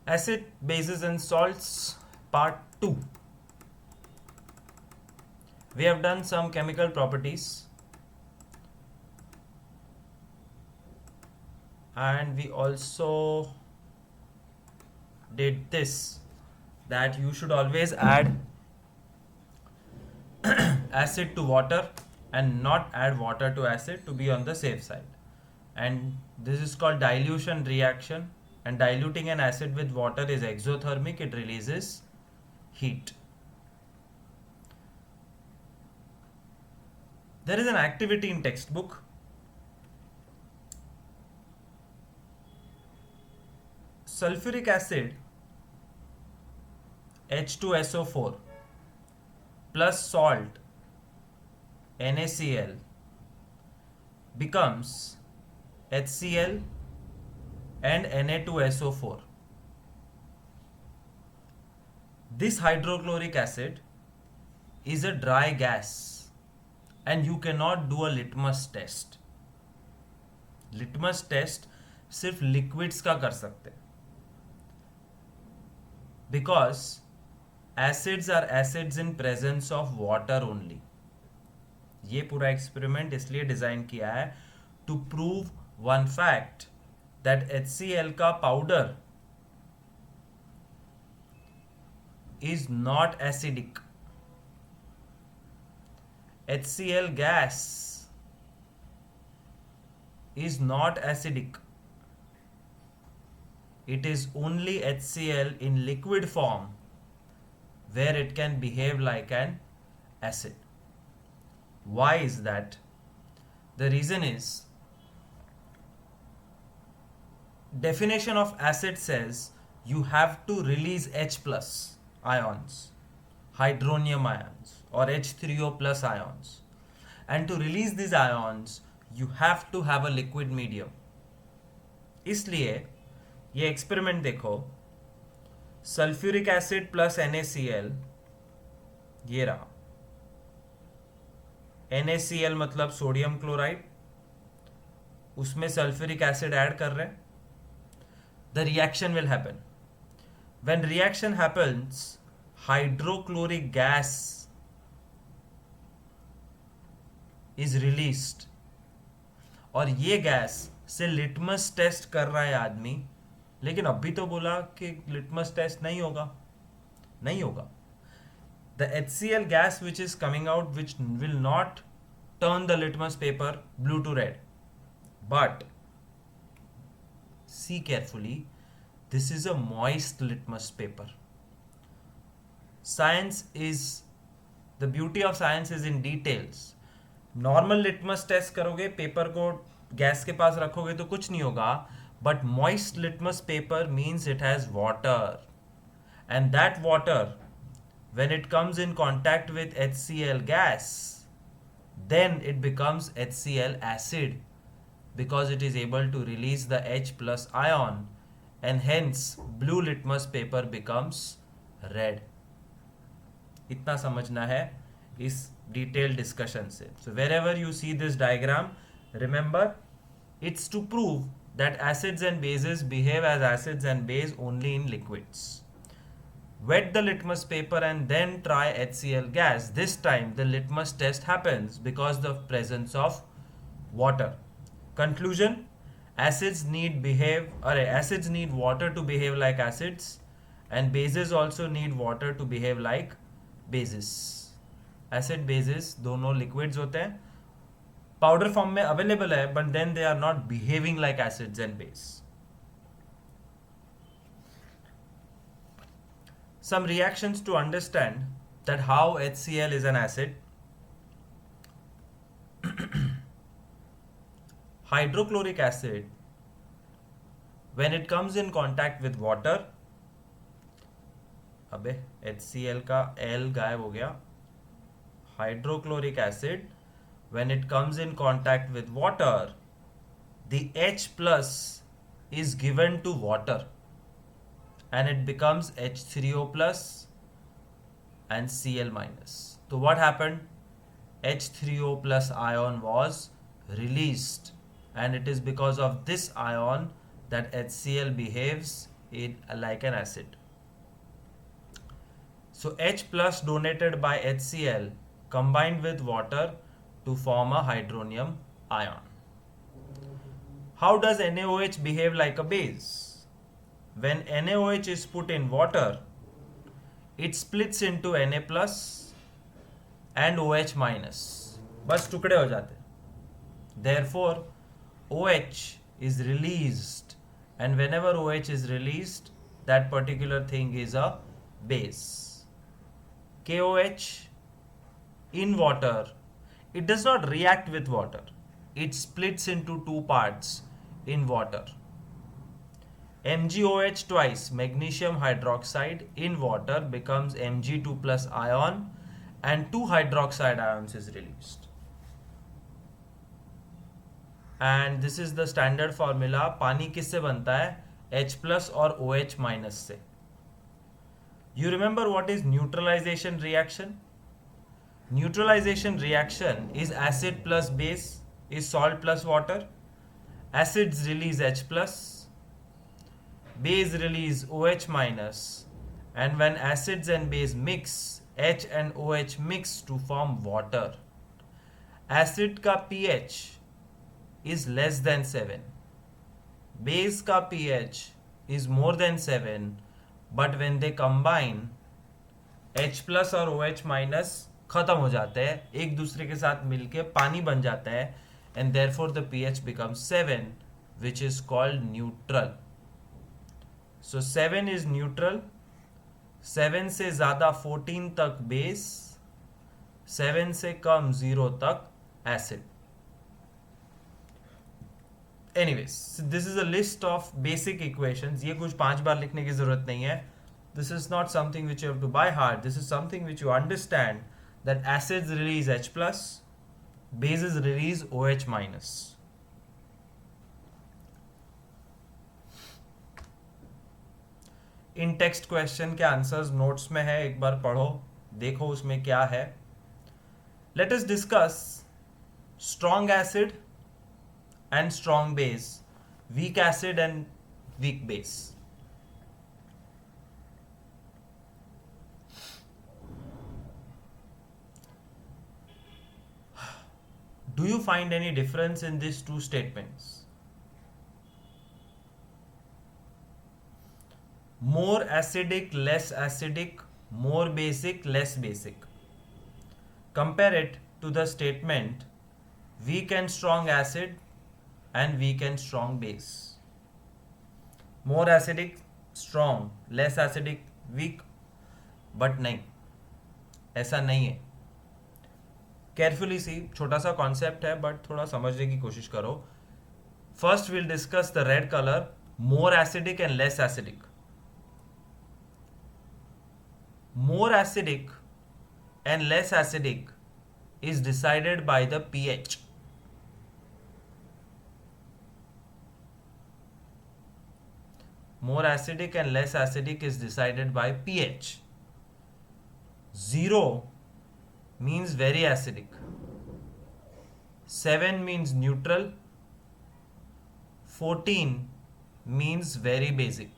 Acid, bases and salts, part 2. We have done some chemical properties and we also did this, that you should always add acid to water and not add water to acid to be on the safe side. And this is called dilution reaction, and diluting an acid with water is exothermic. It releases heat. There is an activity in textbook. Sulfuric acid H2SO4 plus salt NaCl becomes HCl and Na2SO4. This hydrochloric acid is a dry gas and you cannot do a litmus test. Litmus test सिर्फ liquids का कर सकते, because acids are acids in presence of water only. ये पूरा experiment इसलिए design किया है to prove one fact that HCl का powder is not acidic. HCl gas is not acidic. It is only HCl in liquid form where it can behave like an acid. Why is that? The reason is, definition of acid says you have to release H plus ions, hydronium ions or H3O plus ions, and to release these ions you have to have a liquid medium. इसलिए ये experiment देखो, sulphuric acid plus NaCl, ये रहा NaCl मतलब sodium chloride, उसमें sulphuric acid add कर रहे हैं. The reaction will happen. When reaction happens, hydrochloric gas is released. और ये गैस से लिटमस टेस्ट कर रहा है आदमी, लेकिन अभी तो बोला कि लिटमस टेस्ट नहीं होगा. The HCl gas which is coming out, which will not turn the litmus paper blue to red, but see carefully, this is a moist litmus paper. Science is, the beauty of science is in details. Normal litmus test करोगे, paper को gas के पास रखोगे तो कुछ नहीं होगा, but moist litmus paper means it has water, and that water when it comes in contact with HCl gas, then it becomes HCl acid, because it is able to release the H plus ion, and hence blue litmus paper becomes red. इतना समझना है इस detailed discussion से. So wherever you see this diagram, remember it's to prove that acids and bases behave as acids and base only in liquids. Wet the litmus paper and then try HCl gas. This time the litmus test happens because of the presence of water. Conclusion: acids need water to behave like acids, and bases also need water to behave like bases. Acid bases दोनों liquids होते हैं, powder form में available है, but then they are not behaving like acids and base. Some reactions to understand that how HCl is an acid. Hydrochloric acid, when it comes in contact with water, अबे HCl का L गायब हो गया. Hydrochloric acid, when it comes in contact with water, the H plus is given to water and it becomes H3O plus and Cl minus. So what happened? H3O plus ion was released, and it is because of this ion that HCl behaves like an acid. So H plus donated by HCl combined with water to form a hydronium ion. How does NaOH behave like a base? When NaOH is put in water, it splits into Na plus and OH minus. बस टुकड़े हो जाते हैं. Therefore, OH is released, and whenever OH is released, that particular thing is a base. KOH in water, it does not react with water. It splits into two parts in water. MgOH twice, magnesium hydroxide in water becomes Mg2 plus ion, and 2 hydroxide ions is released. And this is the standard formula. पानी किससे बनता है? H plus और OH minus से. You remember what is neutralization reaction? Neutralization reaction is acid plus base is salt plus water. Acids release H plus, base release OH minus, and when acids and base mix, H and OH mix to form water. Acid का pH is less than 7. Base का pH is more than 7, but when they combine, H plus और OH minus खत्म हो जाते हैं, एक दूसरे के साथ मिलके पानी बन जाता है, and therefore the pH becomes 7, which is called neutral. So 7 is neutral. 7 से ज़्यादा 14 तक base, 7 से कम 0 तक acid. Anyways, so this is a list of basic equations. ये कुछ 5 बार लिखने की ज़रूरत नहीं है. This is not something which you have to buy hard. This is something which you understand, that acids release H plus, bases release OH minus. In text question के answers notes में है, एक बार पढ़ो, देखो उसमें क्या है. Let us discuss strong acid and strong base, weak acid and weak base. Do you find any difference in these two statements? More acidic, less acidic, more basic, less basic. Compare it to the statement weak and strong acid and weak and strong base. More acidic, strong, less acidic, weak. But नहीं, ऐसा नहीं है. Carefully see, छोटा सा concept है but थोड़ा समझने की कोशिश करो. First we'll discuss the red color, more acidic and less acidic. More acidic and less acidic is decided by the pH. More acidic and less acidic is decided by pH. 0 means very acidic. 7 means neutral. 14 means very basic.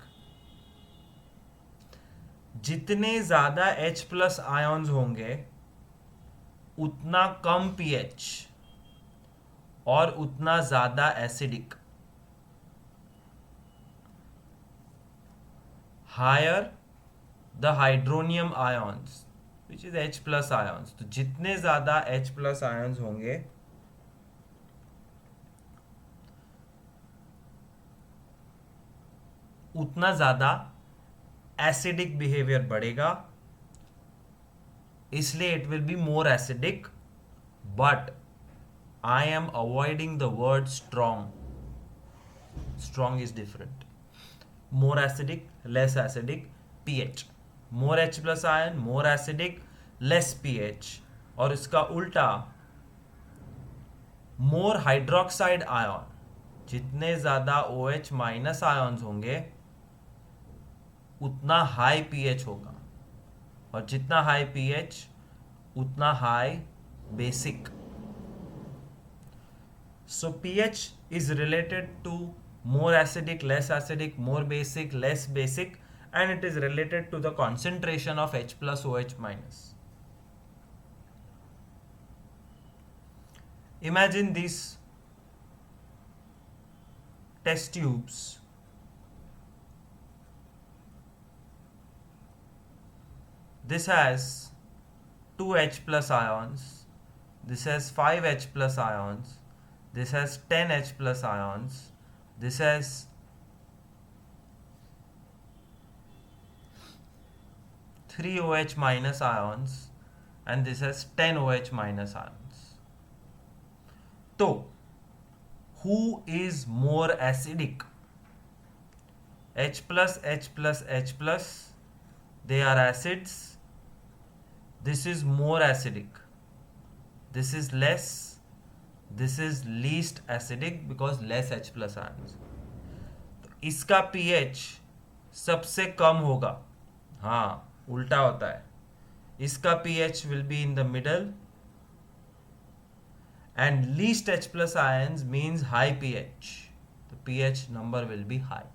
जितने ज़्यादा H plus ions होंगे उतना कम pH और उतना ज़्यादा acidic. Higher the hydronium ions, which is H plus ions. तो जितने ज़्यादा H plus ions होंगे उतना ज़्यादा एसिडिक बिहेवियर बढ़ेगा, इसलिए it will be more acidic. But I M avoiding the word strong. Strong is different. More acidic, less acidic, pH. More H plus ion, more acidic, less pH. और इसका उल्टा more hydroxide ion. जितने ज़्यादा OH minus ions होंगे उतना high pH होगा, और जितना हाई pH उतना high basic. So pH is related to more acidic, less acidic, more basic, less basic, and it is related to the concentration of H plus OH minus. Imagine these test tubes. This has 2 H plus ions, this has 5 H plus ions, this has 10 H plus ions, this has 3 OH minus ions, and this has 10 OH minus ions. So, who is more acidic? H plus, H plus, H plus, they are acids. This is more acidic. This is less. This is least acidic because less H plus ions. तो इसका pH सबसे कम होगा. हाँ, उल्टा होता है. इसका pH will be in the middle, and least H plus ions means high pH. The pH number will be high.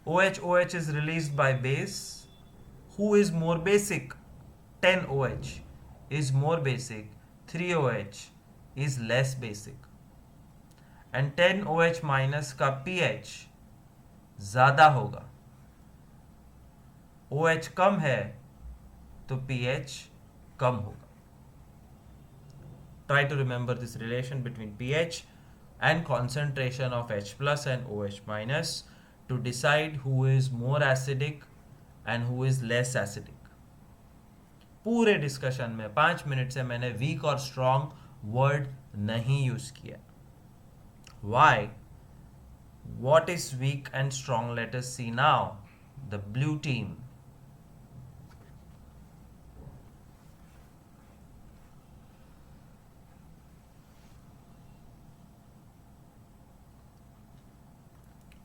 OH is released by base. Who is more basic? 10 OH is more basic. 3 OH is less basic. And 10 OH minus का pH ज़्यादा होगा. OH कम है तो pH कम होगा. Try to remember this relation between pH and concentration of H plus and OH minus to decide who is more acidic and who is less acidic. पूरे discussion में 5 minute से मैंने week और strong word नहीं use किया. Why? What is weak and strong? Let us see now. The blue team.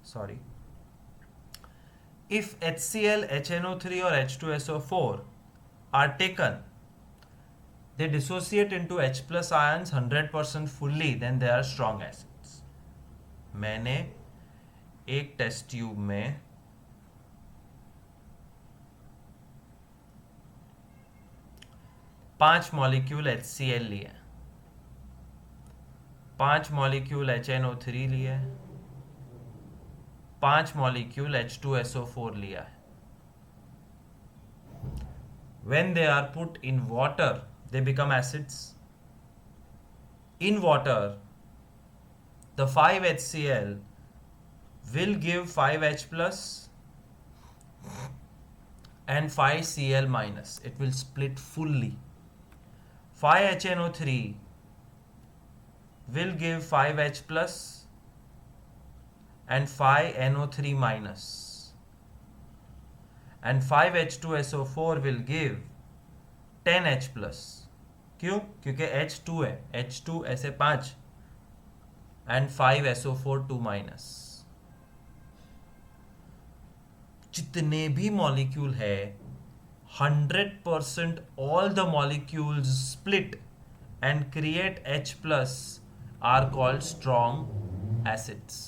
Sorry. If HCl, HNO3 or H2SO4 are taken, they dissociate into H plus ions 100% fully, then they are strong acids. मैंने एक test tube में 5 molecule HCl लिए, 5 molecule HNO3 लिए, 5 molecule H2SO4 लिया है. When they are put in water, they become acids. In water, the 5HCl will give 5H plus and 5Cl minus. It will split fully. 5HNO3 will give 5H plus and 5NO3 minus, and 5H2SO4 will give 10H plus. क्यों? क्योंकि H2 है, H2 ऐसे 5 and 5SO4 2 minus. जितने भी molecule है 100% all the molecules split and create H plus are called strong acids.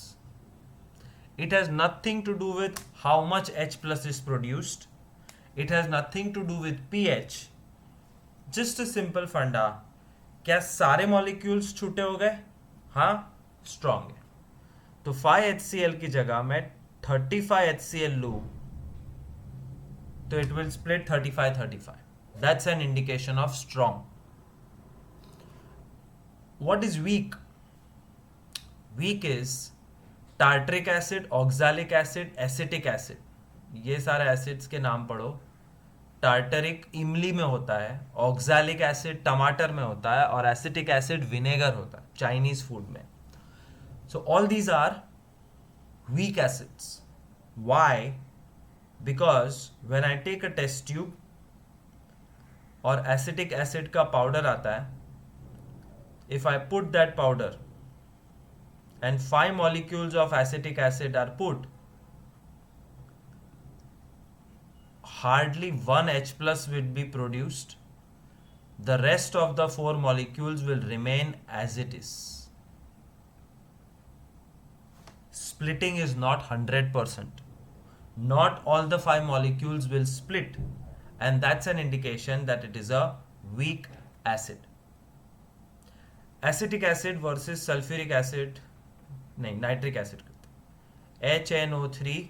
It has nothing to do with how much H plus is produced. It has nothing to do with pH. Just a simple फंडा. क्या सारे molecules छूटे हो गए? हाँ, strong है. तो 5HCl की जगह मैं 35HCl लूँ तो it will split 35-35. That's an indication of strong. What is weak? Weak is tartaric acid, oxalic acid, acetic acid. ये सारे एसिड्स के नाम पढ़ो. टार्टरिक इमली में होता है, ऑक्सैलिक एसिड टमाटर में होता है, और एसिटिक एसिड विनेगर होता है चाइनीज फूड में. So all these are weak acids. Why? Because when I take a test tube और एसिटिक एसिड का पाउडर आता है, if I put that powder and 5 molecules of acetic acid are put, hardly 1 H plus will be produced. The rest of the 4 molecules will remain as it is. splitting is not 100%. Not all the 5 molecules will split, and that's an indication that it is a weak acid. Acetic acid versus sulfuric acid, नहीं nitric acid, HNO3,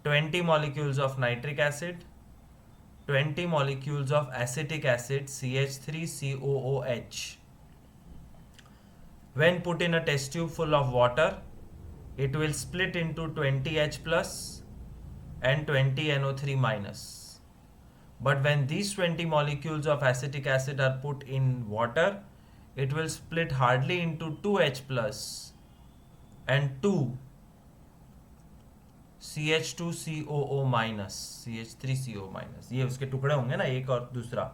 20 molecules of nitric acid, 20 molecules of acetic acid, CH3COOH. When put in a test tube full of water, it will split into 20H plus and 20 NO3 minus. But when these 20 molecules of acetic acid are put in water, it will split hardly into 2H plus and 2 CH2COO minus, CH3CO minus. ये उसके टुकड़े होंगे ना, एक और दूसरा,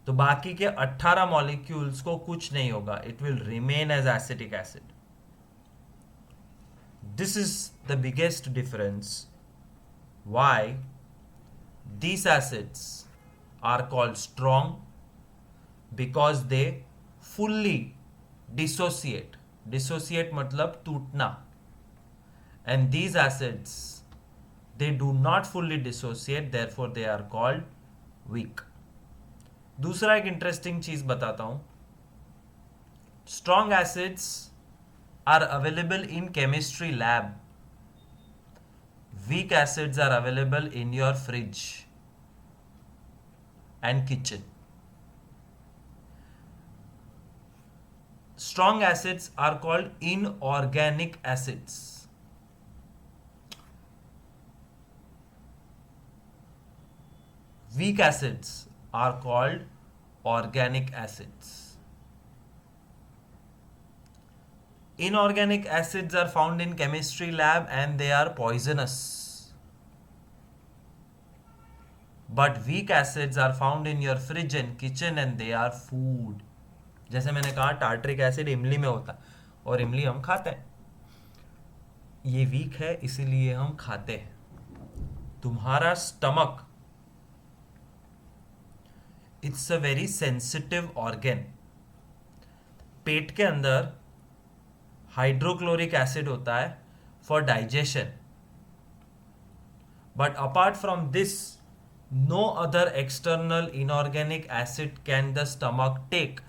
तो बाकी के 18 मॉलिक्यूल्स को कुछ नहीं होगा. It will remain as acetic acid. This is the biggest difference why these acids are called strong, because they fully dissociate. Dissociate मतलब टूटना. And these acids, they do not fully dissociate, therefore they are called weak. दूसरा एक interesting चीज बताता हूं. Strong acids are available in chemistry lab. Weak acids are available in your fridge and kitchen. Strong acids are called inorganic acids. Weak acids are called organic acids. Inorganic acids are found in chemistry lab and they are poisonous. But weak acids are found in your fridge and kitchen and they are food. जैसे मैंने कहा tartaric acid इमली में होता है और इमली हम खाते हैं. ये वीक है इसीलिए हम खाते हैं. तुम्हारा stomach, it's a very sensitive organ. पेट के अंदर हाइड्रोक्लोरिक एसिड होता है for digestion. But apart from this, no other external inorganic acid can the stomach take,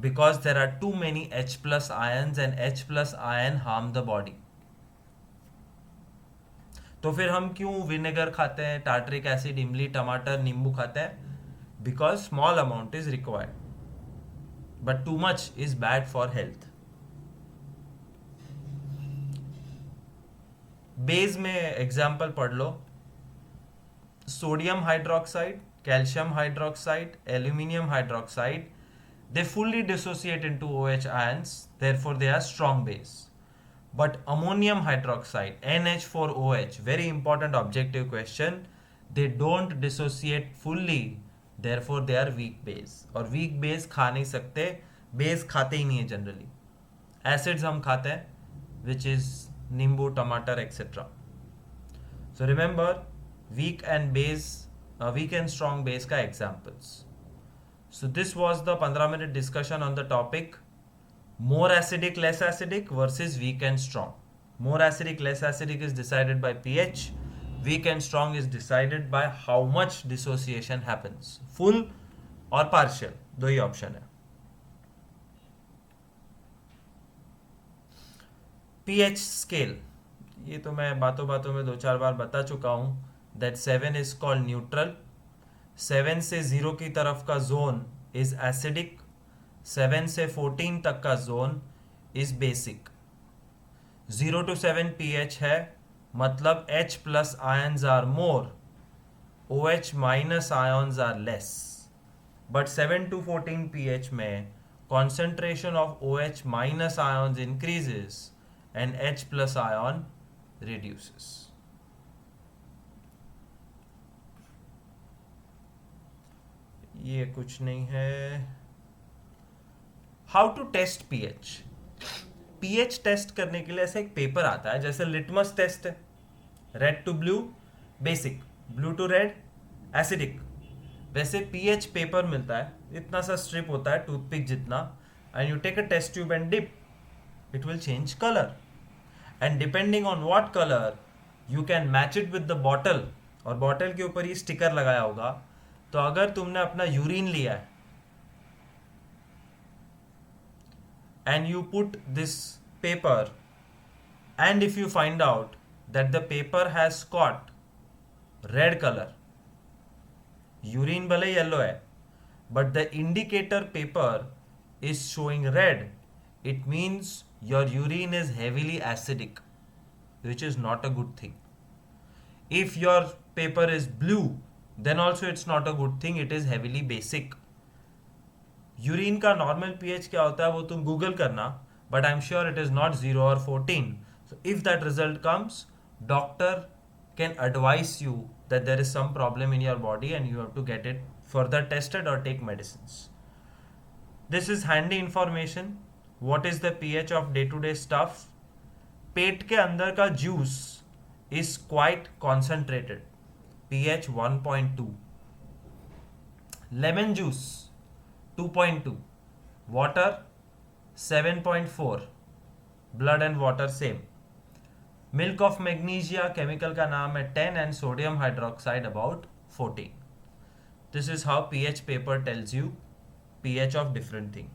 because there are too many H plus ions and H plus ion harm the body. तो फिर हम क्यों vinegar खाते हैं, tartaric acid, इमली, टमाटर, नींबू खाते हैं? Because small amount is required, but too much is bad for health. Base में एग्जाम्पल पढ़ लो. Sodium hydroxide, calcium hydroxide, aluminium hydroxide, they fully dissociate into OH ions, therefore they are strong base. But ammonium hydroxide, NH4OH, very important objective question, they don't dissociate fully, therefore they are weak base. और weak base खा नहीं सकते, base खाते ही नहीं है generally. Acids हम खाते हैं, which is नींबू, टमाटर, etc. So remember, weak and strong base का examples. So this was the 15-minute discussion on the topic more acidic, less acidic versus weak and strong. More acidic, less acidic is decided by pH. Weak and strong is decided by how much dissociation happens. Full or partial, दो ही option है. pH scale, ये तो मैं बातों बातों में 2-4 बार बता चुका हूं. That 7 is called neutral. 7 से 0 की तरफ का जोन इज एसिडिक. 7 से 14 तक का zone is basic. 0 to 7 pH है, मतलब H plus ions are more, OH minus ions are less. But 7 to 14 pH में concentration of OH minus ions increases and H plus ion reduces. ये कुछ नहीं है. How to test pH. PH test करने के लिए ऐसे एक पेपर आता है, जैसे लिटमस टेस्ट है. Red to blue basic, blue to red acidic. वैसे पीएच पेपर मिलता है, इतना सा स्ट्रिप होता है टूथपिक जितना, and you take a test tube and dip, it will change colour. And depending on what colour you can match it with the bottle, और bottle के ऊपर ही स्टिकर लगाया होगा। तो अगर तुमने अपना यूरिन लिया है and you put this paper, and if you find out that the paper has got red color, urine भले yellow है, but the indicator paper is showing red, it means your urine is heavily acidic, which is not a good thing. If your paper is blue, then also it's not a good thing, it is heavily basic. Urine का normal pH क्या होता है वो तुम Google करना, but I am sure it is not 0 और 14. So if that result comes, doctor can advise you that there is some problem in your body and you have to get it further tested और take medicine. This is handy information. What is the pH of day to day stuff? पेट के अंदर का juice is quite concentrated, pH 1.2. Lemon juice 2.2, water 7.4, blood and water same. Milk of magnesia chemical का नाम है 10 and sodium hydroxide about 14. This is how pH paper tells you pH of different thing.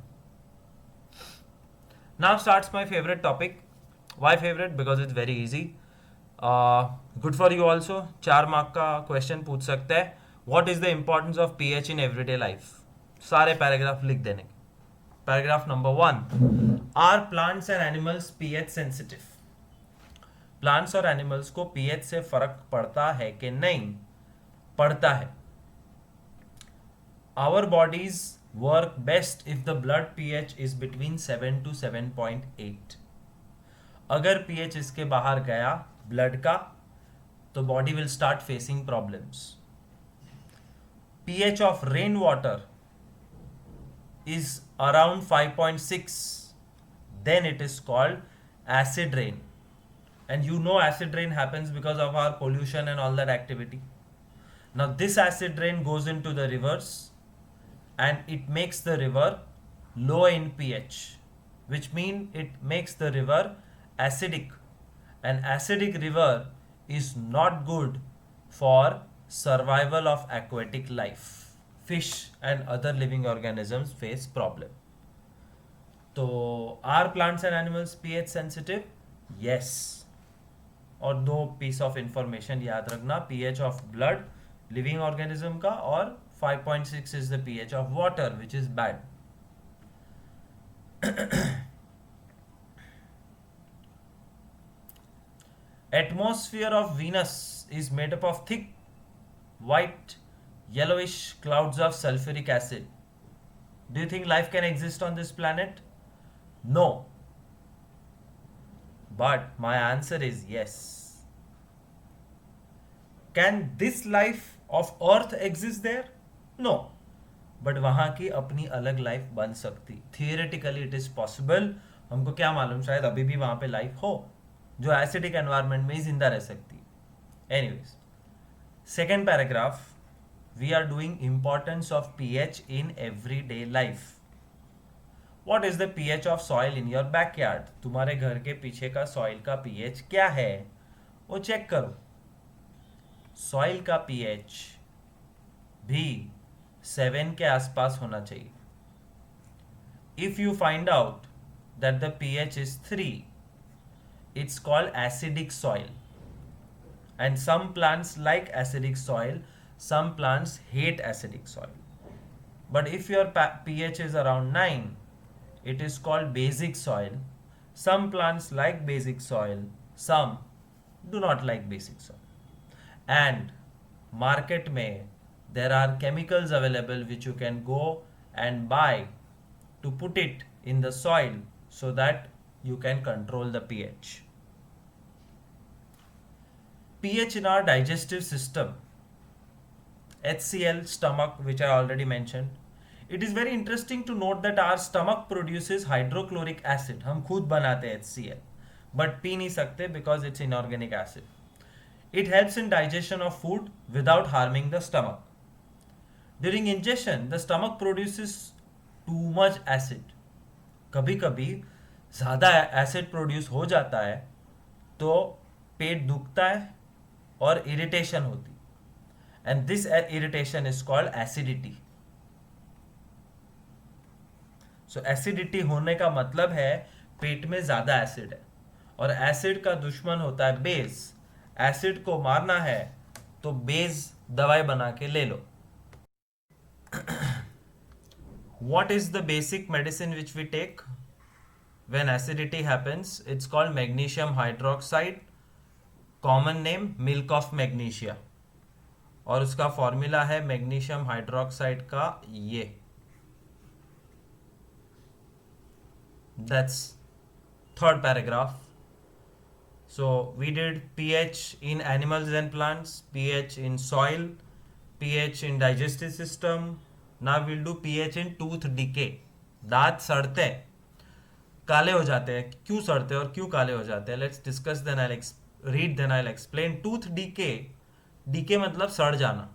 Now starts my favorite topic. Why favorite? Because it's very easy. Good for you also. 4 mark का question पूछ सकते हैं. What is the importance of pH in everyday life? सारे paragraph लिख देने. Paragraph number 1, are plants and animals pH sensitive? Plants और animals को pH से फर्क पड़ता है कि नहीं? पड़ता है. Our bodies work best if the blood pH is between 7 to 7.8. अगर पीएच इसके बाहर गया ब्लड का, तो body will start facing problems. PH of rain water is around 5.6, then it is called acid rain. And you know acid rain happens because of our pollution and all that activity. Now this acid rain goes into the rivers and it makes the river low in pH, which means it makes the river acidic. An acidic river is not good for survival of aquatic life. Fish and other living organisms face problem. तो are plants and animals pH sensitive? Yes. और दो piece of information याद रखना, pH of blood living organism का, और 5.6 is the pH of water, which is bad. Atmosphere of Venus is made up of thick white yellowish clouds of sulfuric acid. Do you think life can exist on this planet? No. But my answer is yes. Can this life of Earth exist there? No. But वहाँ की अपनी अलग life बन सकती. Theoretically it is possible. हमको क्या मालूम, शायद अभी भी वहाँ पे लाइफ हो जो एसिडिक एनवायरनमेंट में ही जिंदा रह सकती. Anyways, second paragraph. We are doing importance of pH in everyday life. What is the pH of soil in your backyard? तुम्हारे घर के पीछे का सॉइल का pH क्या है वो चेक करो. सॉइल का pH भी 7 के आसपास होना चाहिए. If you find out that the pH is 3, it's called acidic soil. And some plants like acidic soil, some plants hate acidic soil. But if your pH is around 9, it is called basic soil. Some plants like basic soil, some do not like basic soil. And market mein there are chemicals available which you can go and buy to put it in the soil so that you can control the pH. pH in our digestive system. HCl, stomach, which I already mentioned. It is very interesting to note that our stomach produces hydrochloric acid. हम खुद बनाते हैं HCl, but P नहीं सकते because it's inorganic acid. It helps in digestion of food without harming the stomach. During ingestion, the stomach produces too much acid. कभी कभी ज़्यादा acid produce हो जाता है तो पेट दुखता है और इरिटेशन होती, and this irritation is called acidity. So acidity होने का मतलब है पेट में ज्यादा एसिड है, और एसिड का दुश्मन होता है बेस. एसिड को मारना है तो बेस दवाई बना के ले लो. What is the basic medicine which we take when acidity happens? It's called magnesium hydroxide, common name milk of magnesia. और उसका फॉर्मूला है मैग्नीशियम हाइड्रोक्साइड का ये. That's third paragraph. So we did pH in animals and plants, pH in soil, pH in digestive system. Now we'll do pH in tooth decay. दांत सड़ते हैं, काले हो जाते हैं. क्यों सड़ते हैं और क्यों काले हो जाते हैं? Let's discuss, then I read, then I explain. Tooth decay, decay मतलब सड़ जाना,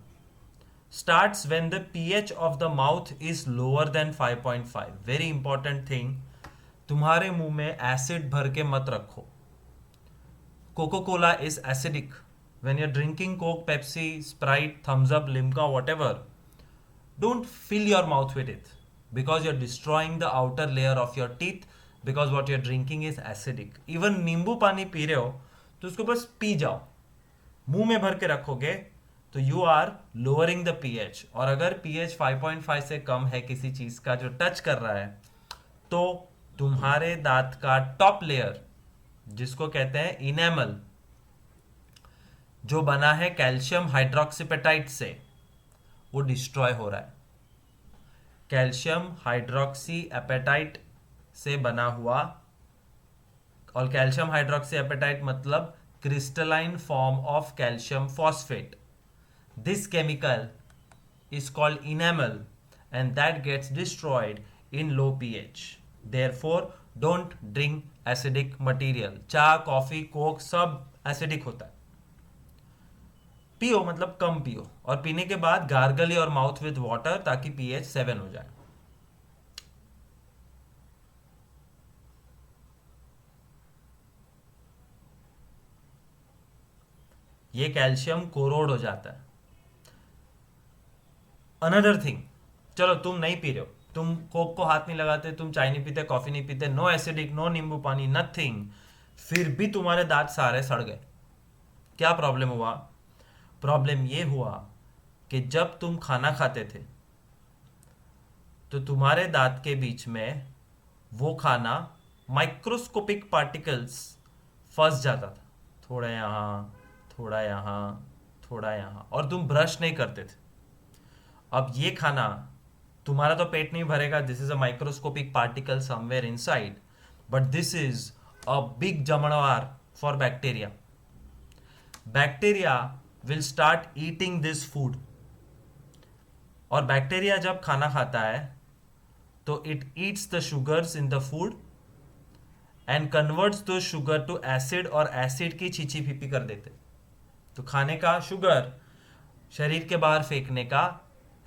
starts when the pH of the mouth is lower than 5.5. Very important thing, तुम्हारे मुंह में एसिड भर के मत रखो. Coca cola is acidic. when you're drinking coke, pepsi, sprite, thumbs up, limca, whatever, don't fill your mouth with it, because you're destroying the outer layer of your teeth, because what you're drinking is acidic. even नींबू पानी P रहे हो तो उसको बस P जाओ. मुंह में भर के रखोगे तो you are lowering the pH. और अगर पीएच 5.5 से कम है किसी चीज का जो टच कर रहा है, तो तुम्हारे दांत का टॉप लेयर, जिसको कहते हैं इनेमल, जो बना है कैल्शियम हाइड्रोक्सीपेटाइट से, वो डिस्ट्रॉय हो रहा है. कैल्शियम हाइड्रोक्सी एपेटाइट से बना हुआ, और कैल्शियम हाइड्रोक्सी एपेटाइट मतलब crystalline form of calcium phosphate. This chemical is called enamel, and that gets destroyed in low pH. Therefore don't drink acidic material. चाय, कॉफी, कोक सब एसिडिक होता है. पियो मतलब कम पियो, और पीने के बाद गार्गल और माउथ विद वाटर, ताकि पीएच 7 हो जाए. ये कैल्शियम कोरोड हो जाता है. अनदर थिंग, चलो तुम नहीं पी रहे हो, तुम कोक को हाथ नहीं लगाते, तुम चाय नहीं पीते, कॉफी नहीं पीते, नो एसिडिक, नो नींबू पानी, नथिंग, फिर भी तुम्हारे दांत सारे सड़ गए. क्या प्रॉब्लम हुआ? प्रॉब्लम ये हुआ कि जब तुम खाना खाते थे तो तुम्हारे दांत के बीच में वो खाना माइक्रोस्कोपिक पार्टिकल्स फंस जाता था, थोड़ा यहाँ, थोड़ा यहाँ, थोड़ा यहाँ, और तुम ब्रश नहीं करते थे. अब ये खाना, तुम्हारा तो पेट नहीं भरेगा, this is a microscopic particle somewhere inside, but this is a big जमणवार for bacteria. Bacteria will start eating this food. और बैक्टीरिया जब खाना खाता है तो it eats the sugars in the food and converts those sugar to acid, और acid की छींची फीपी कर देते. तो खाने का शुगर, शरीर के बाहर फेंकने का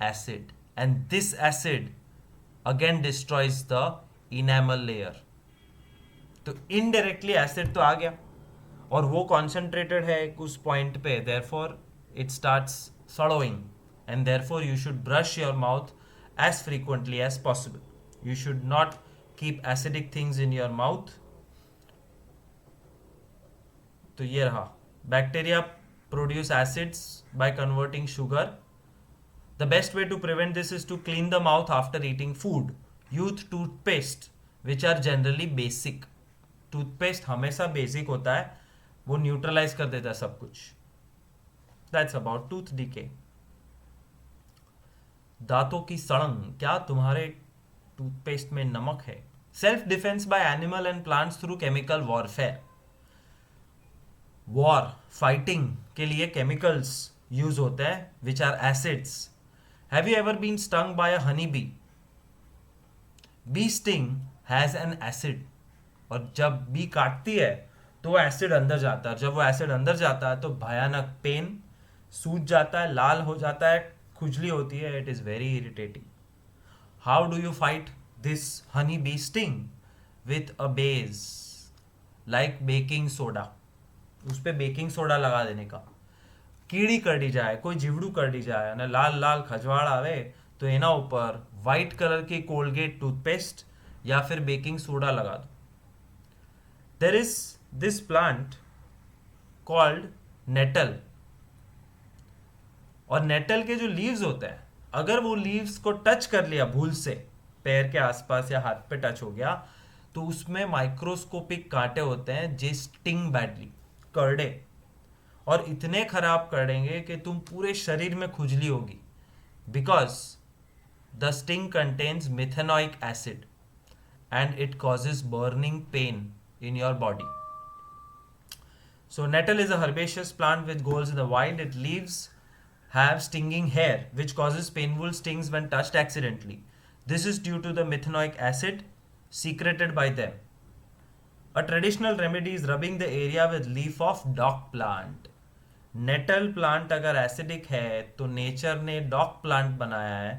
acid, and this acid again destroys the enamel layer. तो इनडायरेक्टली एसिड तो आ गया, और वो कॉन्सेंट्रेटेड है उस पॉइंट पे, देयरफॉर इट स्टार्ट्स सड़ोइंग, and therefore you should brush your mouth as frequently as possible. You should not keep acidic things in your mouth. तो ये रहा, bacteria produce acids by converting sugar. The best way to prevent this is to clean the mouth after eating food. Use toothpaste, which are generally basic. Toothpaste हमेशा basic होता है, वो neutralise कर देता है सब कुछ. That's about tooth decay. दांतों की सड़न, क्या तुम्हारे टूथपेस्ट में नमक है? Self defence by animal and plants through chemical warfare. War, fighting के लिए केमिकल्स यूज होते हैं, which are acids. Have you ever been stung by a honey bee? Bee sting has an acid. और जब B काटती है तो वो एसिड अंदर जाता है. जब वो एसिड अंदर जाता है तो भयानक पेन, सूज जाता है, लाल हो जाता है, खुजली होती है. It is very irritating. How do you fight this honey bee sting? With a base like baking soda. उस पे बेकिंग सोडा लगा देने का. कीड़ी करड़ी जाए, कोई जीवड़ू करड़ी जाए અને લાલ લાલ ખજવાળ આવે તો એના ઉપર વ્હાઇટ કલર की कोलगेट टूथपेस्ट या फिर बेकिंग सोडा लगा दो. There is this plant called nettle. और नेटल के जो लीव्स होते हैं, अगर वो लीव्स को टच कर लिया भूल से, पैर के आसपास या हाथ पे टच हो गया, तो उसमें माइक्रोस्कोपिक कांटे होते हैं जे स्टिंग बैडली, करड़े, और इतने खराब करेंगे कि तुम पूरे शरीर में खुजली होगी. Because the sting contains methanoic acid and it causes burning pain in your body. So nettle is a herbaceous plant which grows in the wild. Its leaves have stinging hair which causes painful stings when touched accidentally. This is due to the methanoic acid secreted by them. A traditional remedy is rubbing the area with leaf of dock plant. Nettle plant अगर acidic है तो nature ने dock plant बनाया है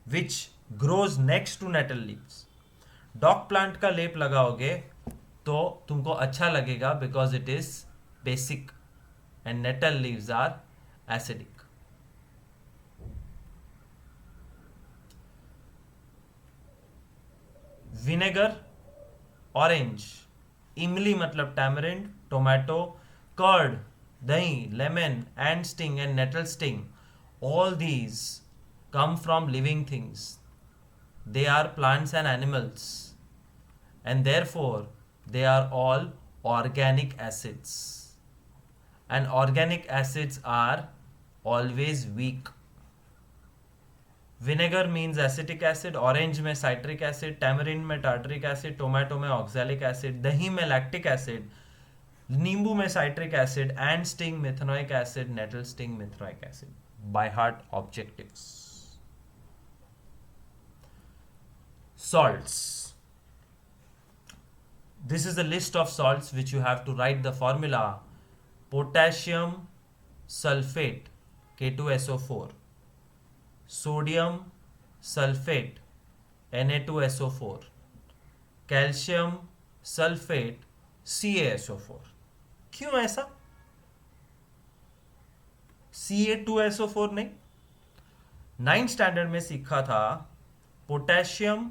which grows next to nettle leaves. Dock plant का लेप लगाओगे तो तुमको अच्छा लगेगा because it is basic and nettle leaves are acidic. Vinegar, orange, इमली मतलब टैमरिंड, टोमेटो, कर्ड, दही, lemon, and sting and nettle sting, all these come from living things. They are plants and animals, and therefore they are all organic acids, and organic acids are always weak. Vinegar means acetic acid, orange में citric acid, tamarind में tartaric acid, tomato में oxalic acid, दही में lactic acid, नींबू में citric acid, and sting methanoic acid, nettle sting methanoic acid. By heart objectives. Salts. This is a list of salts which you have to write the formula. Potassium sulfate K2SO4, sodium sulfate Na2SO4, calcium sulfate CaSO4. क्यों ऐसा? Ca2SO4 नहीं. 9th standard में सीखा था potassium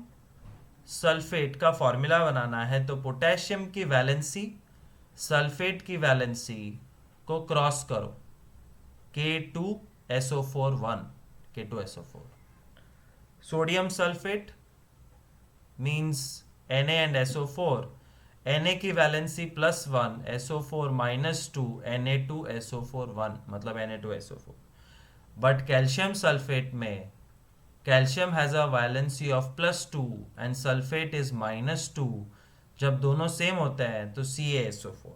sulphate का formula बनाना है तो potassium की वैलेंसी सल्फेट की वैलेंसी को क्रॉस करो, K2SO4 1, K2SO4. Sodium sulphate means Na and SO4, Na की वैलेंसी +1, SO4 -2, Na2SO4 1 मतलब Na2SO4. बट कैल्शियम सल्फेट में calcium has a valency of +2 and sulphate is -2. जब दोनों सेम होते हैं तो CaSO4,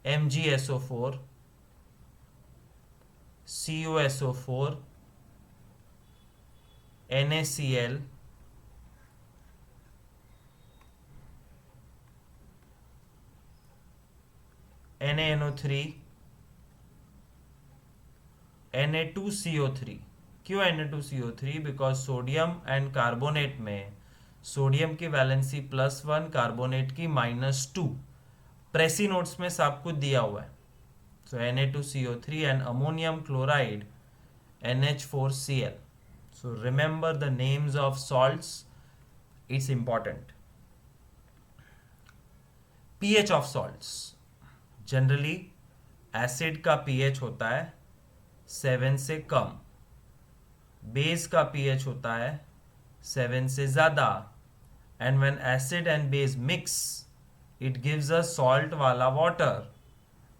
MgSO4, CuSO4, NaCl, NaNO3, Na2CO3. क्यों Na2CO3? Because sodium and carbonate में सोडियम की वैलेंसी +1, कार्बोनेट की -2. प्रेसी नोट्स में सब कुछ दिया हुआ है. सो Na2CO3 and ammonium chloride NH4Cl. So remember the names of salts, it's important. PH of salts. Generally acid का पीएच होता है 7 से कम, बेस का पीएच होता है 7 से ज़्यादा, and when acid and base mix it gives a salt वाला water,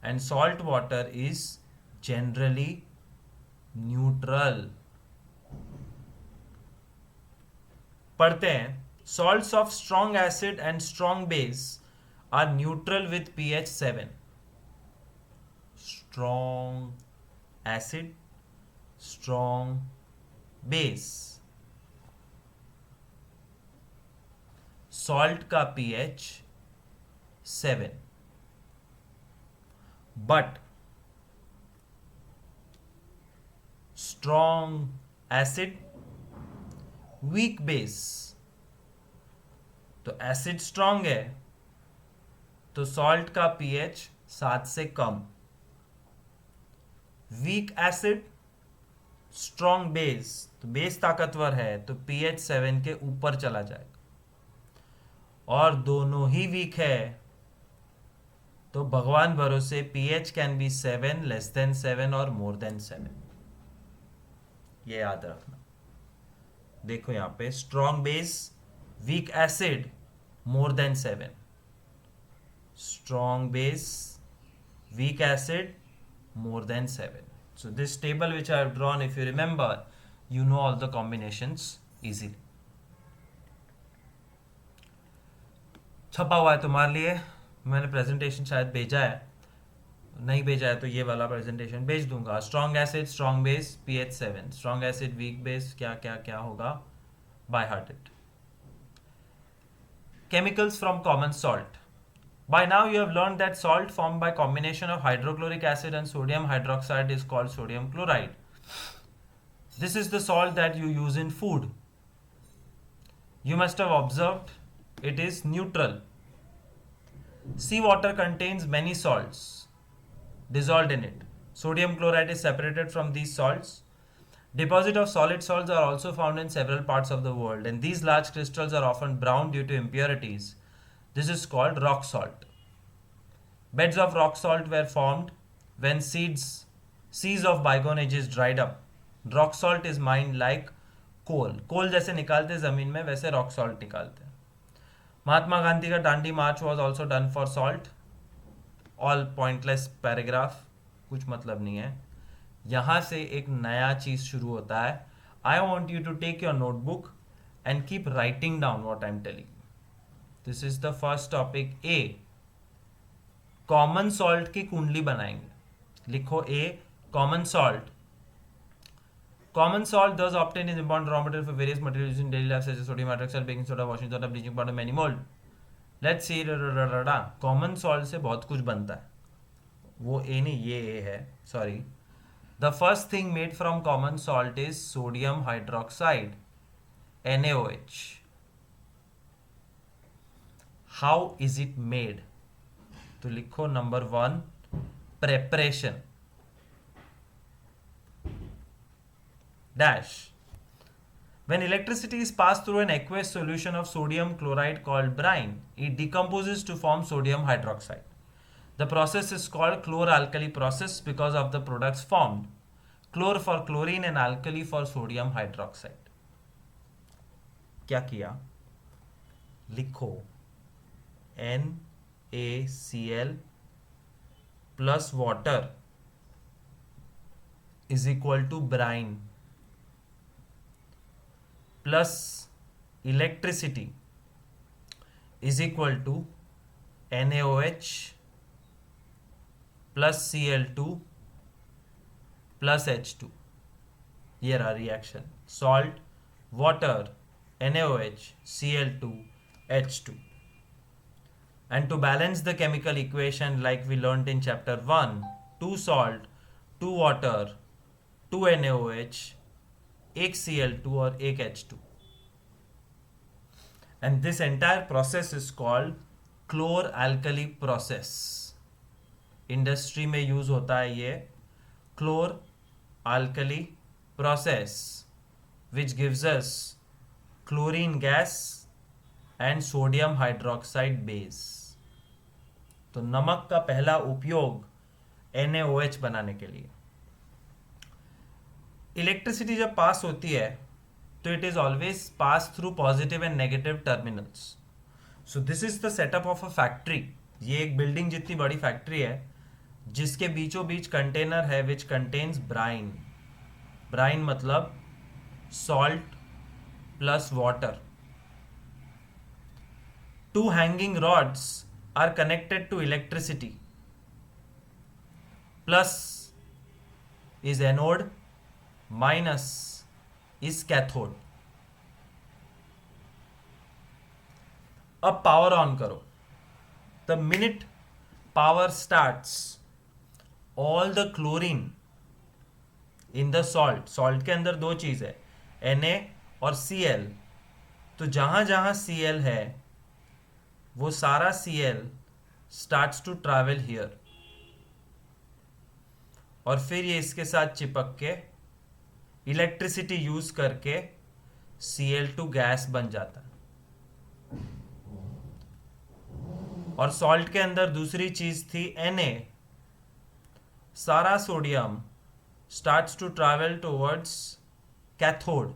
and salt water is generally neutral. पढ़ते हैं. Salts of strong acid and strong base are neutral with pH 7. strong acid, strong base. salt का pH 7. but strong acid, weak base. तो acid strong है तो salt का pH 7 से कम। Weak acid, strong base, तो base ताकतवर है तो पीएच 7 के ऊपर चला जाएगा, और दोनों ही वीक है तो भगवान भरोसे pH can be 7, less than 7 और मोर देन 7। ये याद रखना। देखो यहां पे strong base, weak acid, more than 7। Strong base, weak acid, more than 7. So this table which I have drawn, if you remember, you know all the combinations easily. छपा हुआ है तुम्हारे लिए, मैंने प्रेजेंटेशन शायद भेजा है, नहीं भेजा है तो ये वाला प्रेजेंटेशन भेज दूंगा। Strong acid, strong base, pH 7, strong acid, weak base, क्या क्या क्या होगा, by heart it. Chemicals from common salt. By now you have learned that salt formed by combination of hydrochloric acid and sodium hydroxide is called sodium chloride. This is the salt that you use in food. You must have observed it is neutral. Seawater contains many salts dissolved in it. Sodium chloride is separated from these salts. Deposits of solid salts are also found in several parts of the world, and these large crystals are often brown due to impurities. This is called rock salt. Beds of rock salt were formed when seas of bygone ages dried up. Rock salt is mined like coal. कोल जैसे निकालते जमीन में वैसे rock salt निकालते हैं। महात्मा गांधी का दांडी मार्च was also done for salt. All pointless paragraph, कुछ मतलब नहीं है। यहां से एक नया चीज शुरू होता है। I want you to take your notebook and keep writing down what I'm telling you. This is the first topic A. Common salt की कुंडली बनाएंगे। लिखो A, common salt. Common salt thus obtained is important raw material for various materials in daily life such as sodium hydroxide, baking soda, washing soda, bleaching powder, many mold. Let's see. Common salt से बहुत कुछ बनता है, वो A नहीं, ये A है, sorry. The first thing made from common salt is sodium hydroxide, NaOH. How is it made? तो लिखो number 1, preparation dash. When electricity is passed through an aqueous solution of sodium chloride called brine, it decomposes to form sodium hydroxide. The process is called chlor-alkali process because of the products formed. Chlor for chlorine and alkali for sodium hydroxide. क्या किया? लिखो NaCl plus water is equal to brine plus electricity is equal to NaOH plus Cl2 plus H2. Here are reaction: salt, water, NaOH, Cl2, H2. And to balance the chemical equation like we learnt in chapter 1, 2 salt, 2 water, 2 NaOH, 1 Cl2 और 1 H2. And this entire process is called chlor-alkali process. Industry में use होता है ये chlor-alkali process, which gives us chlorine gas and sodium hydroxide base. तो नमक का पहला उपयोग NaOH बनाने के लिए। इलेक्ट्रिसिटी जब पास होती है तो it is always pass through positive and negative terminals. So this is the setup of a factory. ये एक बिल्डिंग जितनी बड़ी फैक्ट्री है जिसके बीचों बीच कंटेनर है विच कंटेन्स ब्राइन। ब्राइन मतलब salt plus water. 2 hanging rods are connected to electricity. Plus is anode, minus is cathode. अब पावर ऑन करो। The minute power starts, all the chlorine in the salt के अंदर 2 चीज है, Na और Cl। तो जहां जहां Cl है वो सारा Cl starts to travel here, और फिर ये इसके साथ चिपक के इलेक्ट्रिसिटी यूज करके Cl2 गैस बन जाता है। और सॉल्ट के अंदर दूसरी चीज थी Na। सारा sodium starts to travel towards cathode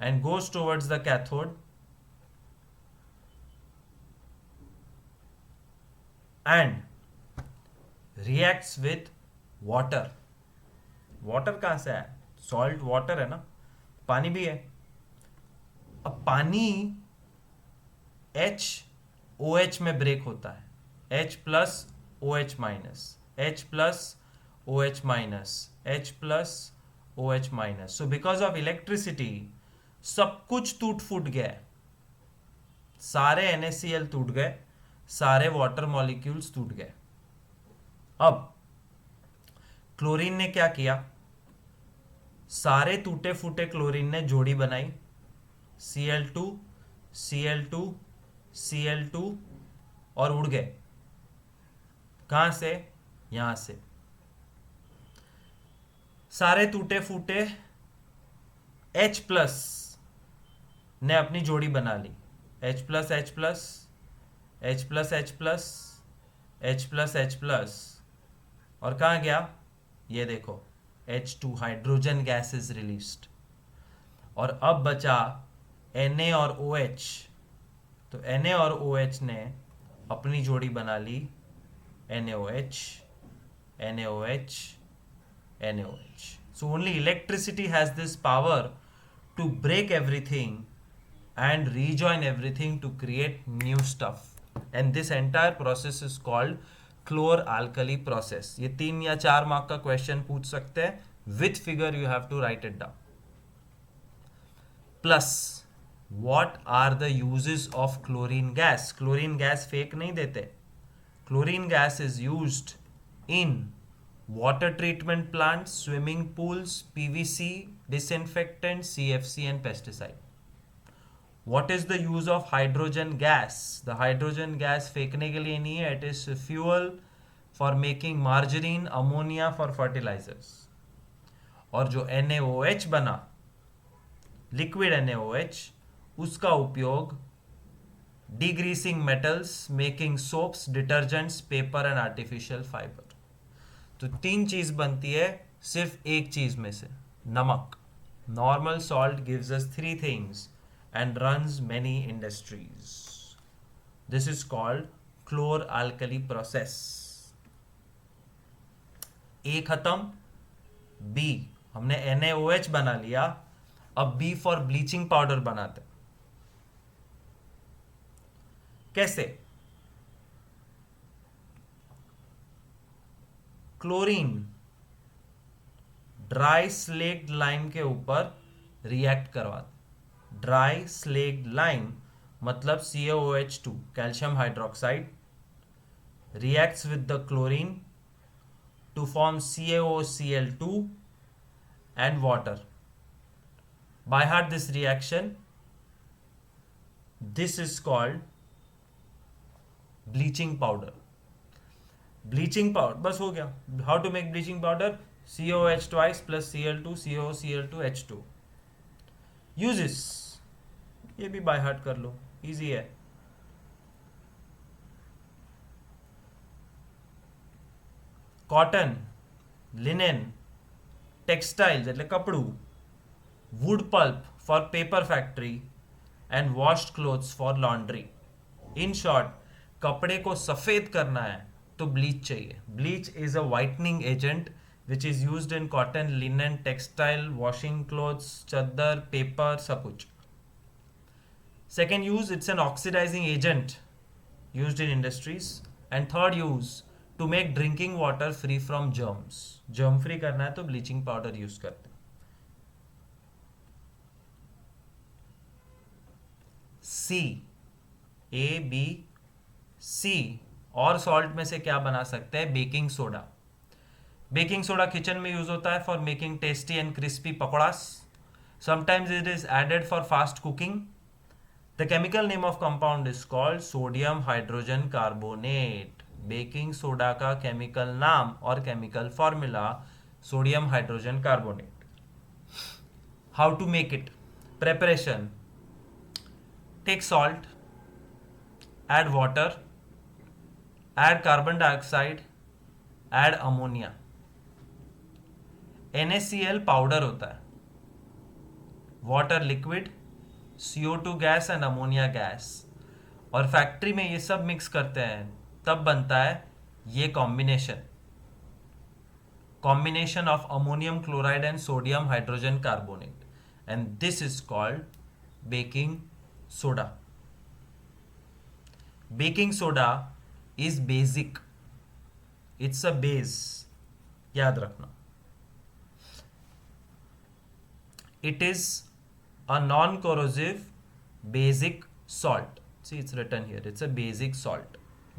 and goes towards the cathode and reacts with water। Water कहाँ से है? सॉल्ट वाटर है ना, पानी भी है। अब पानी HOH में ब्रेक होता है, H plus OH minus, H plus OH minus, H plus OH minus. So because of electricity सब कुछ टूट फूट गया है, सारे NaCl टूट गए, सारे वाटर मॉलिक्यूल्स टूट गए। अब क्लोरीन ने क्या किया? सारे टूटे फूटे क्लोरीन ने जोड़ी बनाई, Cl2 Cl2 Cl2, और उड़ गए। कहां से? यहां से। सारे टूटे फूटे H प्लस ने अपनी जोड़ी बना ली, H plus H plus H plus H plus H plus H plus, और कहाँ गया? ये देखो, H2 hydrogen gas is released. और अब बचा Na और OH। तो Na और OH ने अपनी जोड़ी बना ली, NaOH NaOH NaOH। So only electricity has this power to break everything and rejoin everything to create new stuff, and this entire process is called chlor-alkali process। ये 3 या 4 mark का question पूछ सकते हैं, with figure you have to write it down. Plus what are the uses of chlorine gas? Chlorine gas फेक नहीं देते। Chlorine gas is used in water treatment plants, swimming pools, PVC, disinfectant, CFC and pesticide। What is the use of hydrogen gas? The hydrogen gas फेंकने के लिए नहीं है, it is fuel for making margarine, ammonia for fertilizers। और जो NaOH बना, liquid NaOH, उसका उपयोग degreasing metals, making soaps, detergents, paper and artificial fibre. तो 3 चीज बनती है सिर्फ एक चीज में से, नमक। Normal salt gives us 3 things and runs many industries. This is called chlor alkali process. A खत्म, बी हमने NaOH बना लिया, अब बी फॉर ब्लीचिंग पाउडर बनाते। कैसे? क्लोरीन ड्राई स्लेक्ड लाइम के ऊपर रिएक्ट करवाते। ड्राई स्लेक्ड लाइम मतलब CaOH2, calcium hydroxide, reacts with the chlorine to form CaOCl2 and water। By heart this reaction, this is called bleaching powder. Bleaching powder बस हो गया। How to make bleaching powder? COH twice plus Cl2 COCl2 H2। Uses ये भी by heart कर लो, easy है। Cotton, linen, textiles એટલે કપડું, wood pulp for paper factory and washed clothes for laundry। in short, कपड़े को सफेद करना है तो ब्लीच चाहिए। Bleach is a whitening agent which is used in cotton, linen, textile, washing clothes, चादर, पेपर, सब कुछ। Second use, it's an oxidising agent used in industries. And third use, to make drinking water free from germs. Germ free करना है तो bleaching powder use करते हैं। सी, A B C और salt में से क्या बना सकते हैं? Baking soda. Baking soda kitchen में यूज होता है for making tasty and crispy पकौड़ास। Sometimes it is added for fast cooking. The chemical name of compound is called sodium hydrogen carbonate. Baking soda का केमिकल नाम और chemical formula sodium hydrogen carbonate. How to make it? Preparation: take salt, add water, add carbon dioxide, add ammonia। NaCl powder होता है, water liquid, CO2 gas and ammonia gas, और factory में ये सब mix करते हैं, तब बनता है ये combination of ammonium chloride and sodium hydrogen carbonate, and this is called baking soda. Baking soda is basic, it's a base, याद रखना। It is a non corrosive basic salt. See it's written here, it's a basic salt.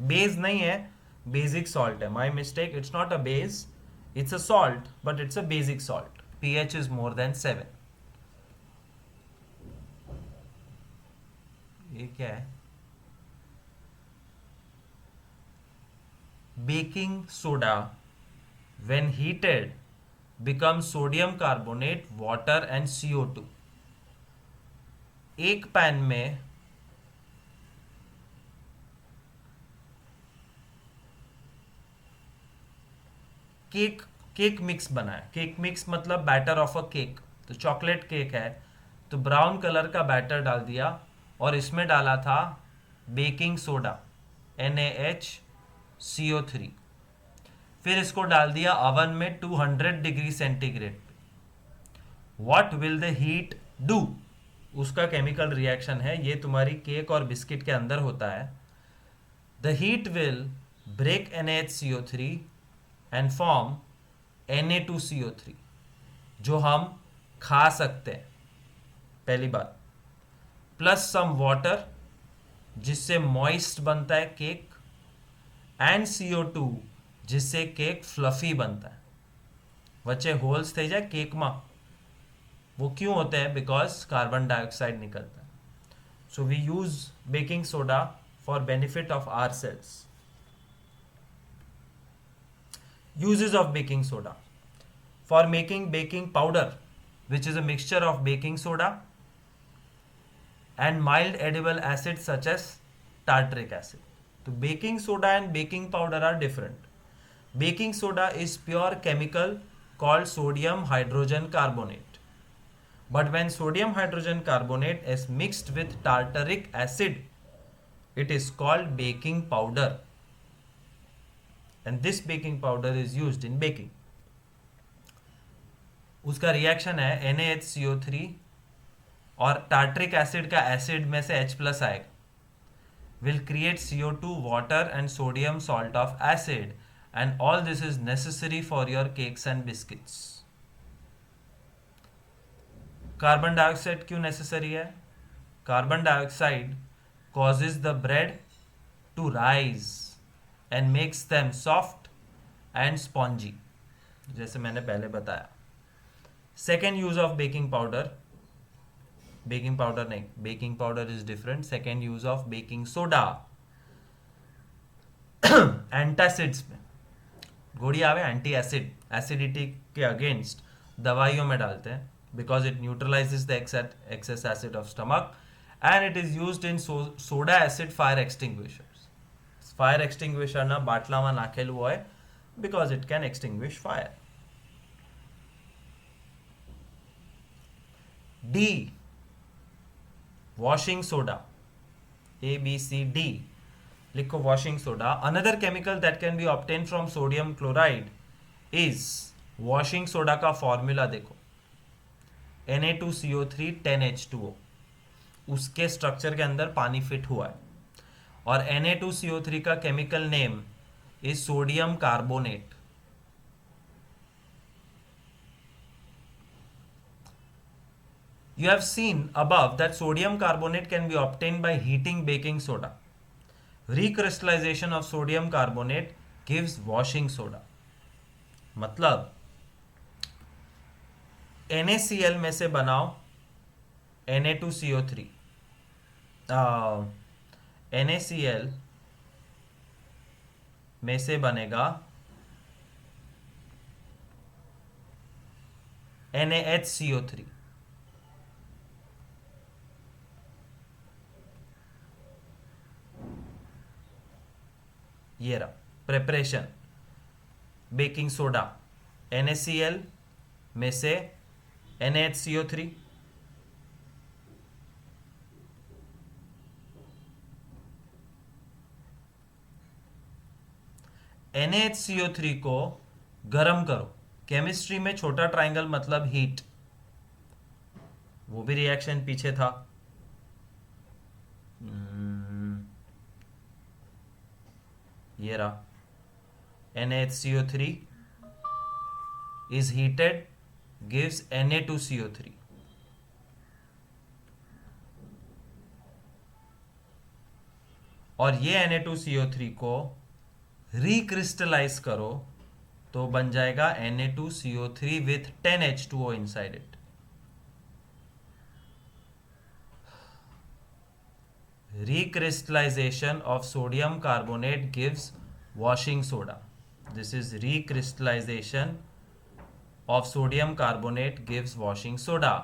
Base नहीं है, basic salt है, my mistake. It's not a base, it's a salt, but it's a basic salt. pH is more than 7। ये क्या है? Baking soda when heated becomes sodium carbonate, water and CO2। एक pan में cake mix बना है। Cake mix मतलब batter of a cake. तो chocolate cake है, तो ब्राउन कलर का बैटर डाल दिया और इसमें डाला था बेकिंग सोडा NaHCO3। फिर इसको डाल दिया अवन में 200 डिग्री सेंटीग्रेड पे। What will the heat do? उसका केमिकल रिएक्शन है, ये तुम्हारी केक और बिस्किट के अंदर होता है। The heat will break NaHCO3 and form Na2CO3, जो हम खा सकते हैं, पहली बात, प्लस सम वाटर जिससे मॉइस्ट बनता है केक, एंड CO2 जिससे केक फ्लफी बनता है। वच्चे होल्स थे जाए केक में, वो क्यों होते हैं? बिकॉज कार्बन डाइऑक्साइड निकलता है। So we use baking soda for benefit of our cells. Uses of baking soda: for making baking powder, which is a mixture of baking soda and mild edible acids such as tartaric acid. So baking soda and baking powder are different. Baking soda is pure chemical called sodium hydrogen carbonate. But when sodium hydrogen carbonate is mixed with tartaric acid, it is called baking powder. And this baking powder is used in baking. उसका reaction है NaHCO3 और tartaric acid का acid में से H plus आएगा, will create CO2, water and sodium salt of acid, and all this is necessary for your cakes and biscuits. Carbon dioxide क्यों necessary है? Carbon dioxide causes the bread to rise and makes them soft and spongy, जैसे मैंने पहले बताया। Second use of baking powder नहीं, baking powder is different. Second use of baking soda, antacids में गोड़ी आवे, एंटी एसिड, एसिडिटी के against दवाइयों में डालते हैं, because it neutralises the excess acid of stomach, and it is used in soda acid fire extinguishers. Fire extinguisher ना बाटलाમાં નાખેલું હોય because it can extinguish fire. D, washing soda. A B C D, लिखो washing soda. Another chemical that can be obtained from sodium chloride is washing soda का formula देखो, Na2CO3 10H2O। उसके structure के अंदर पानी फिट हुआ है, और Na2CO3 का chemical name is sodium carbonate. You have seen above that sodium carbonate can be obtained by heating baking soda. Recrystallization of sodium carbonate gives washing soda. मतलब NaCl में से बनाओ Na2CO3, NaCl में से बनेगा NaHCO3। ये रहा प्रेपरेशन। बेकिंग सोडा, NaCl में से NaHCO3, NaHCO3 को गरम करो। केमिस्ट्री में छोटा ट्राइंगल मतलब हीट, वो भी रिएक्शन पीछे था। ये रहा NaHCO3 is heated, gives Na2CO3। और ये Na2CO3 को रिक्रिस्टलाइज करो तो बन जाएगा Na2CO3 with 10H2O inside it। Recrystallization of sodium carbonate gives washing soda। This is recrystallization of sodium carbonate gives washing soda।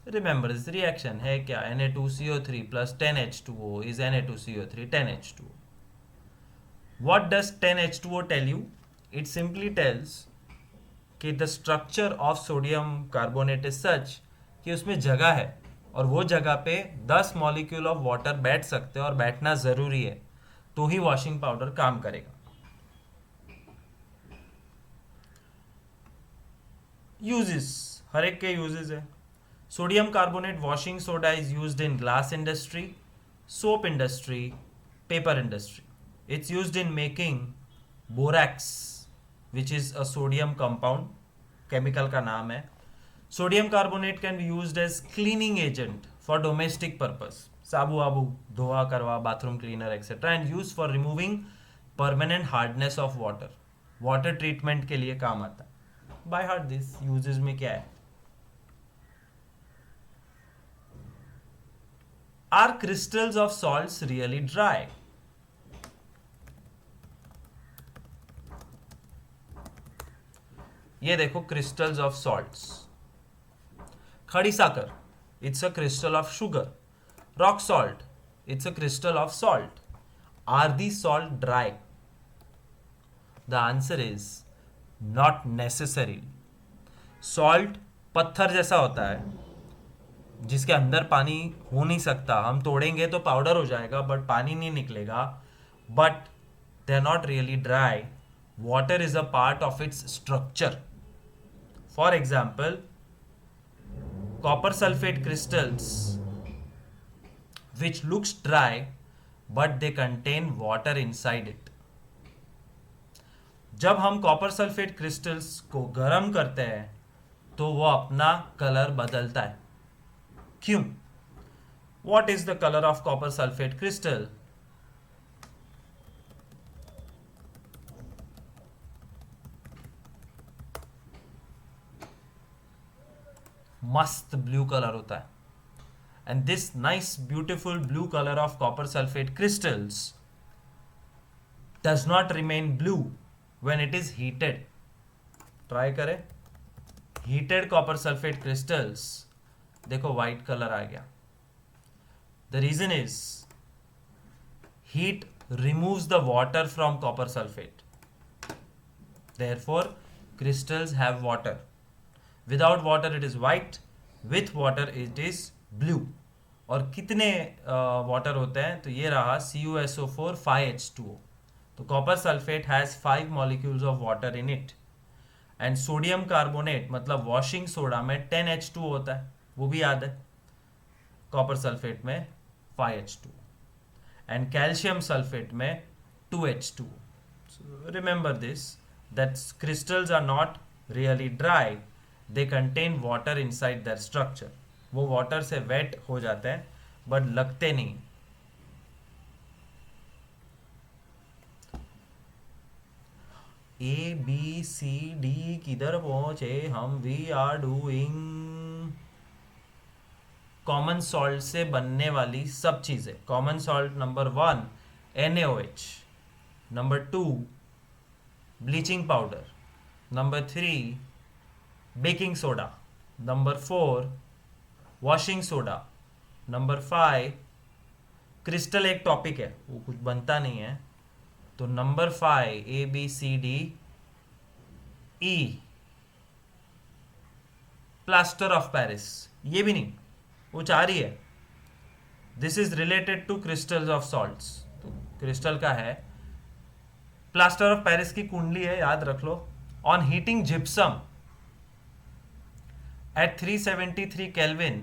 Remember this reaction है क्या? Na2CO3 plus 10H2O is Na2CO3 10H2O। What does 10H2O tell you? It simply tells कि the structure of sodium carbonate is such कि उसमें जगह है और वो जगह पे 10 मॉलिक्यूल ऑफ वाटर बैठ सकते हैं और बैठना ज़रूरी है, तो ही वॉशिंग पाउडर काम करेगा। यूजेस, हर एक के यूजेस है। Sodium carbonate washing soda is used in glass industry, soap industry, paper industry. It's used in making borax which is a sodium compound, chemical का नाम है। Sodium carbonate can be used as cleaning agent for domestic purpose, साबु आबू धोआ करवा, bathroom cleaner etcetera, and use for removing permanent hardness of water, water treatment के लिए काम आता है। बाय हार्ट दिस यूजेस में क्या है? Are crystals of salts really dry? ये देखो क्रिस्टल्स ऑफ सॉल्ट्स। खड़ी साकर, it's a crystal of sugar. Rock salt, it's a crystal of salt. Are the salt dry? The answer is not necessary. Salt पत्थर जैसा होता है जिसके अंदर पानी हो नहीं सकता, हम तोड़ेंगे तो पाउडर हो जाएगा बट पानी नहीं निकलेगा, but they are not really dry. Water is a part of its structure. For example, copper sulfate crystals which looks dry but they contain water inside it। जब हम कॉपर सल्फेट क्रिस्टल्स को गर्म करते हैं तो वो अपना कलर बदलता है। क्यों? What is the color of copper sulfate crystal? मस्त ब्लू कलर होता है। And this nice beautiful blue colour of copper sulphate crystals does not remain blue when it is heated. Try करें, हीटेड कॉपर सल्फेट क्रिस्टल्स, देखो white colour आ गया। The reason is heat removes the water from copper sulphate, therefore crystals have water। Without water it is white, with water it is blue. और कितने water होते हैं? तो ये रहा CuSO4 5H2O। तो copper sulphate has 5 molecules of water in it. And sodium carbonate मतलब washing soda में 10H2O होता है, वो भी याद है। कॉपर सल्फेट में 5H2O एंड कैल्शियम सल्फेट में 2H2O। So remember this, that crystals are not really dry, they contain water inside their structure। वो वाटर से वेट हो जाते हैं बट लगते नहीं। ABCD किधर पहुंचे हम? We are doing common salt से बनने वाली सब चीज़ें. Common salt number 1 NaOH, number 2 bleaching powder, number 3 baking soda, number 4 washing soda, number 5 crystal एक टॉपिक है, वो कुछ बनता नहीं है, तो number 5 ABCDE plaster of Paris. ये भी नहीं, वो 4 ही है. This is related to crystals of salts. तो क्रिस्टल का है. प्लास्टर ऑफ पेरिस की कुंडली है, याद रख लो. On heating gypsum at 373 Kelvin,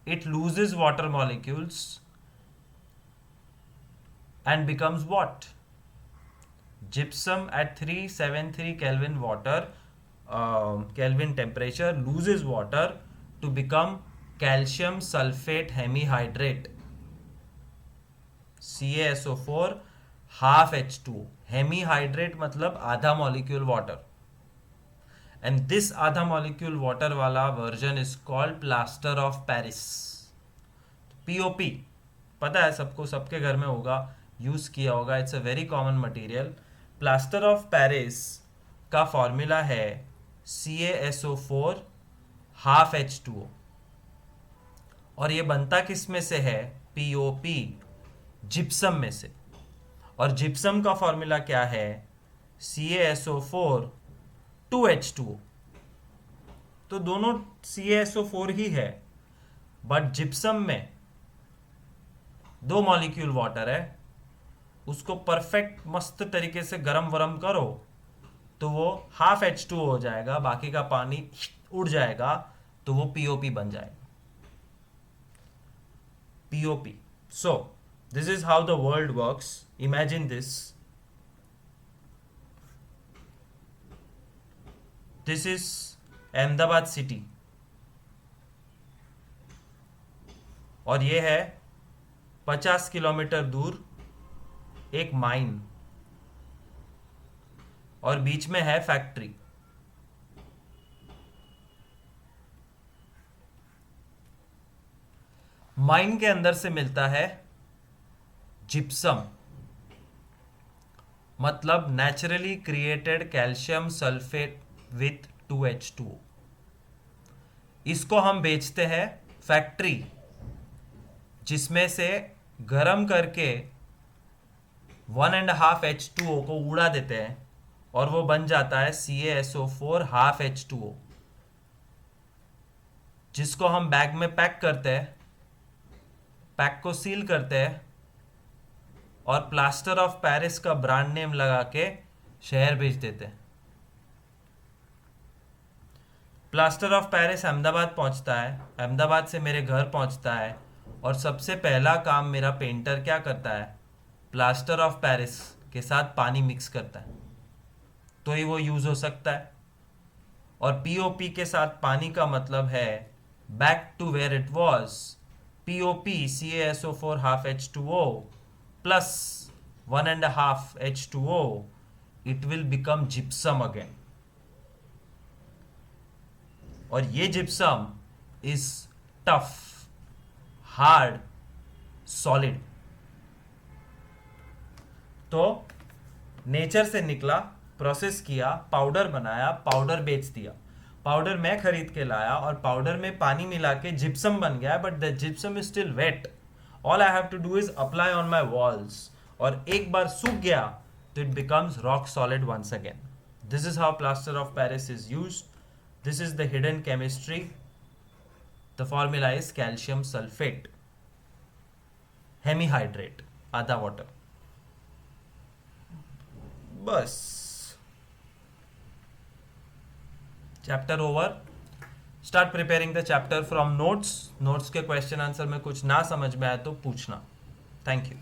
it loses water molecules and becomes what? Gypsum at 373 Kelvin Kelvin temperature loses water to become calcium sulfate hemihydrate, CaSO4 half H2O. Hemihydrate मतलब आधा molecule water. And this आधा molecule water वाला version is called plaster of Paris. POP पता है सबको, सबके घर में होगा, यूज किया होगा. It's a very common material. Plaster of Paris का फॉर्मूला है CaSO4 हाफ H2O. और ये बनता किस में से है? POP, जिप्सम में से. और जिप्सम का फॉर्मूला क्या है? CaSO4 2H2O. तो दोनों CaSO4 ही है, बट जिप्सम में 2 मॉलिक्यूल वाटर है. उसको परफेक्ट मस्त तरीके से गरम वरम करो तो वो हाफ H2O हो जाएगा, बाकी का पानी उड़ जाएगा, तो वो POP बन जाएगा. POP. So this is how the world works. Imagine this. This is Ahmedabad city और ये है 50 किलोमीटर दूर एक माइन और बीच में है फैक्ट्री. माइन के अंदर से मिलता है जिप्सम, मतलब naturally created calcium sulphate with 2H2O. इसको हम बेचते हैं फैक्ट्री, जिसमें से गरम करके 1.5 H2O को उड़ा देते हैं और वो बन जाता है CaSO4 हाफ H2O, जिसको हम बैग में पैक करते हैं, पैक को सील करते हैं और प्लास्टर ऑफ पेरिस का ब्रांड नेम लगा के शहर भेज देते हैं. प्लास्टर ऑफ पेरिस अहमदाबाद पहुंचता है, अहमदाबाद से मेरे घर पहुंचता है और सबसे पहला काम मेरा पेंटर क्या करता है? प्लास्टर ऑफ पेरिस के साथ पानी मिक्स करता है, तो ही वो यूज हो सकता है. और POP के साथ पानी का मतलब है back to where it was. POP CaSO4 half H2O plus 1.5 H2O, it will become gypsum again. और ये gypsum is tough, hard, solid. तो नेचर से निकला, प्रोसेस किया, पाउडर बनाया, पाउडर बेच दिया. पाउडर मैं खरीद के लाया और पाउडर में पानी मिला के जिप्सम बन गया, but the gypsum is still wet. All I have to do is apply on my walls, और एक बार सूख गया तो it becomes rock solid once again. This is how plaster of Paris is used. This is the hidden chemistry. The formula is calcium sulfate hemihydrate, आधा water. बस chapter over. Start preparing the chapter from notes. Notes के question answer में कुछ ना समझ में आए तो पूछना. Thank you.